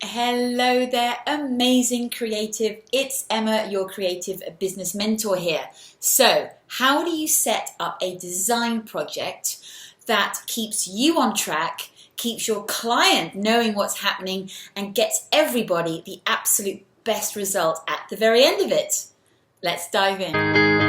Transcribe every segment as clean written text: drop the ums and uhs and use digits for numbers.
Hello there, amazing creative. It's Emma, your creative business mentor here. So, how do you set up a design project that keeps you on track, keeps your client knowing what's happening, and gets everybody the absolute best result at the very end of it? Let's dive in.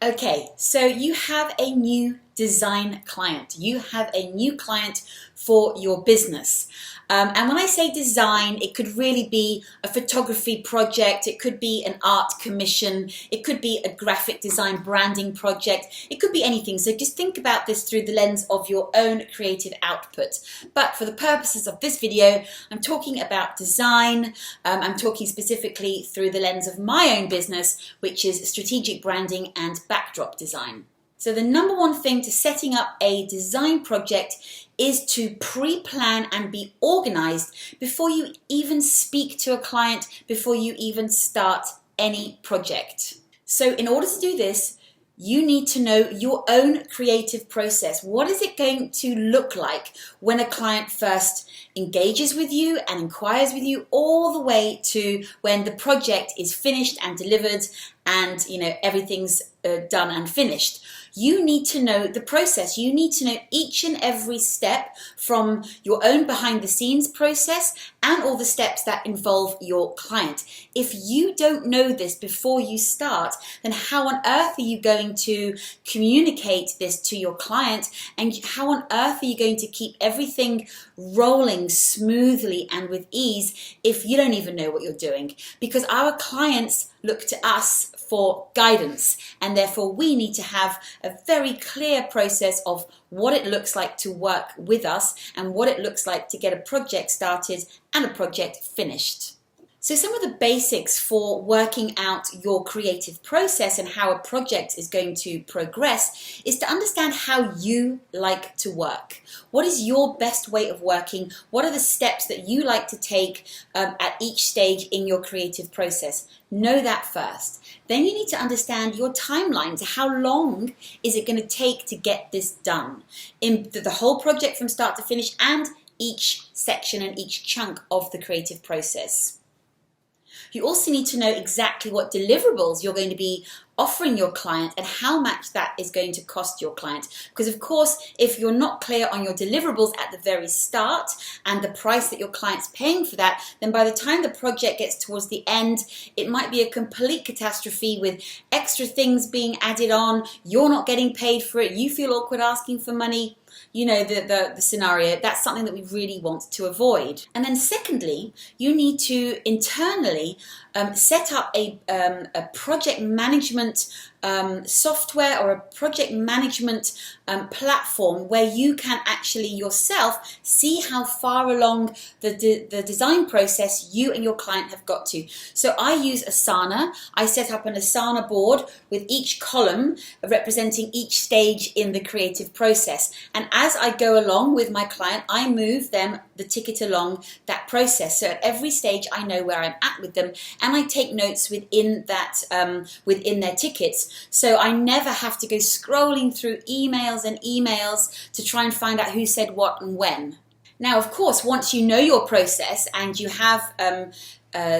Okay, so you have a new design client. You have a new client for your business. And when I say design, it could really be a photography project, it could be an art commission, it could be a graphic design branding project, it could be anything. So just think about this through the lens of your own creative output. But for the purposes of this video, I'm talking about design. I'm talking specifically through the lens of my own business, which is strategic branding and backdrop design. So the number one thing to setting up a design project is to pre-plan and be organized before you even speak to a client, before you even start any project. So in order to do this, you need to know your own creative process. What is it going to look like when a client first engages with you and inquires with you, all the way to when the project is finished and delivered and everything's done and finished? You need to know the process. You need to know each and every step from your own behind the scenes process and all the steps that involve your client. If you don't know this before you start, then how on earth are you going to communicate this to your client? And how on earth are you going to keep everything rolling smoothly and with ease if you don't even know what you're doing? Because our clients look to us for guidance, and therefore we need to have a very clear process of what it looks like to work with us and what it looks like to get a project started and a project finished. So some of the basics for working out your creative process and how a project is going to progress is to understand how you like to work. What is your best way of working? What are the steps that you like to take at each stage in your creative process? Know that first. Then you need to understand your timelines. How long is it going to take to get this done? In the whole project from start to finish, and each section and each chunk of the creative process. You also need to know exactly what deliverables you're going to be offering your client and how much that is going to cost your client. Because of course, if you're not clear on your deliverables at the very start and the price that your client's paying for that, then by the time the project gets towards the end, it might be a complete catastrophe with extra things being added on. You're not getting paid for it. You feel awkward asking for money. You know the scenario. That's something that we really want to avoid. And then secondly, you need to internally set up a project management software or a project management platform where you can actually yourself see how far along the design process you and your client have got to. So I use Asana. I set up an Asana board with each column representing each stage in the creative process. And as I go along with my client, I move them the ticket along that process. So at every stage, I know where I'm at with them, and I take notes within that within their tickets. So I never have to go scrolling through emails and emails to try and find out who said what and when. Now, of course, once you know your process and you have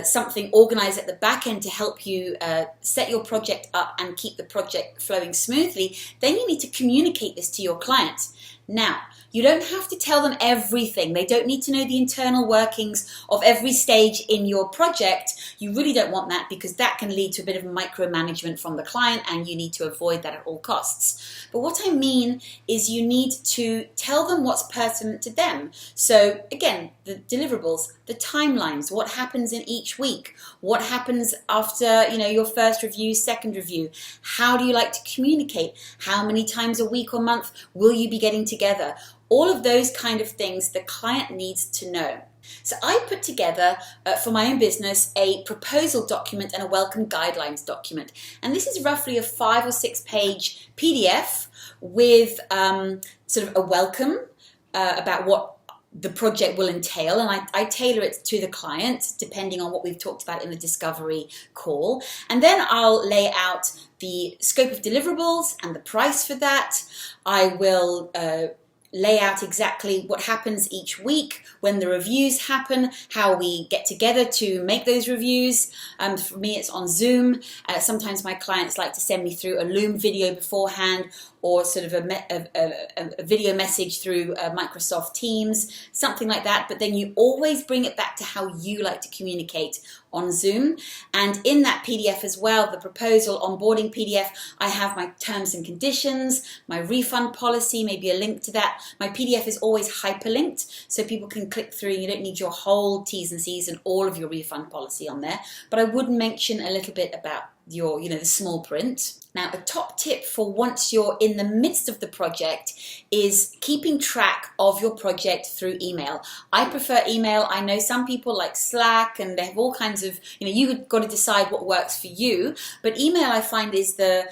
something organized at the back end to help you set your project up and keep the project flowing smoothly, then you need to communicate this to your client. Now, you don't have to tell them everything. They don't need to know the internal workings of every stage in your project. You really don't want that, because that can lead to a bit of micromanagement from the client, and you need to avoid that at all costs. But what I mean is you need to tell them what's pertinent to them. So again, the deliverables, the timelines, what happens in each week, what happens after your first review, second review, how do you like to communicate, how many times a week or month will you be getting together? All of those kind of things the client needs to know. So I put together for my own business a proposal document and a welcome guidelines document. And this is roughly a 5 or 6 page PDF with sort of a welcome about what the project will entail, and I tailor it to the client depending on what we've talked about in the discovery call. And then I'll lay out the scope of deliverables and the price for that. I will lay out exactly what happens each week, when the reviews happen, how we get together to make those reviews. For me, it's on Zoom. Sometimes my clients like to send me through a Loom video beforehand, or sort of a video message through Microsoft Teams, something like that. But then you always bring it back to how you like to communicate on Zoom. And in that PDF as well, the proposal onboarding PDF, I have my terms and conditions, my refund policy, maybe a link to that. My PDF is always hyperlinked, so people can click through. You don't need your whole T's and C's and all of your refund policy on there. But I would mention a little bit about your, the small print. Now, a top tip for once you're in the midst of the project is keeping track of your project through email. I prefer email. I know some people like Slack, and they have all kinds of, you've got to decide what works for you. But email, I find, is the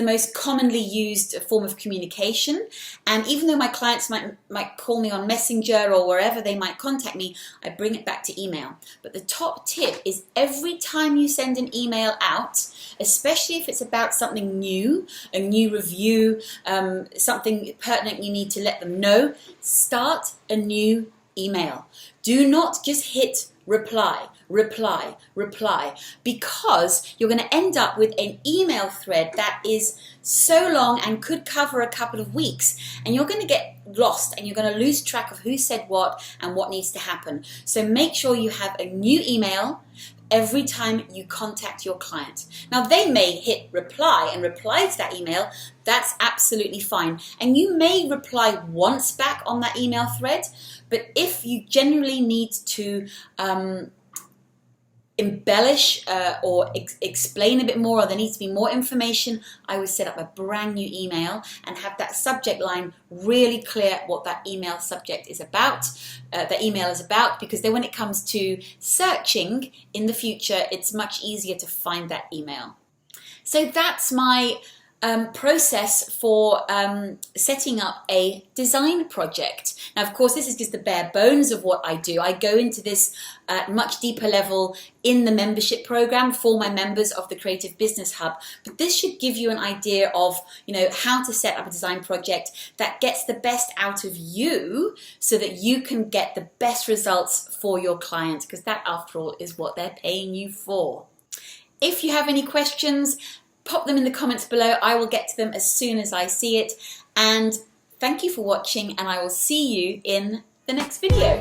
most commonly used form of communication. And even though my clients might call me on Messenger or wherever they might contact me, I bring it back to email. But the top tip is every time you send an email out, especially if it's about something new, a new review, something pertinent you need to let them know, start a new email. Do not just hit reply, reply, reply, because you're going to end up with an email thread that is so long and could cover a couple of weeks, and you're going to get lost and you're going to lose track of who said what and what needs to happen. So make sure you have a new email every time you contact your client. Now, they may hit reply and reply to that email. That's absolutely fine. And you may reply once back on that email thread, but if you generally need to embellish or explain a bit more, or there needs to be more information, I would set up a brand new email and have that subject line really clear what that email subject is about, because then when it comes to searching in the future, it's much easier to find that email. So that's my process for setting up a design project. Now, of course, this is just the bare bones of what I do. I go into this at much deeper level in the membership program for my members of the Creative Business Hub. But this should give you an idea of, how to set up a design project that gets the best out of you, so that you can get the best results for your clients, because that, after all, is what they're paying you for. If you have any questions, pop them in the comments below. I will get to them as soon as I see it. And thank you for watching, and I will see you in the next video.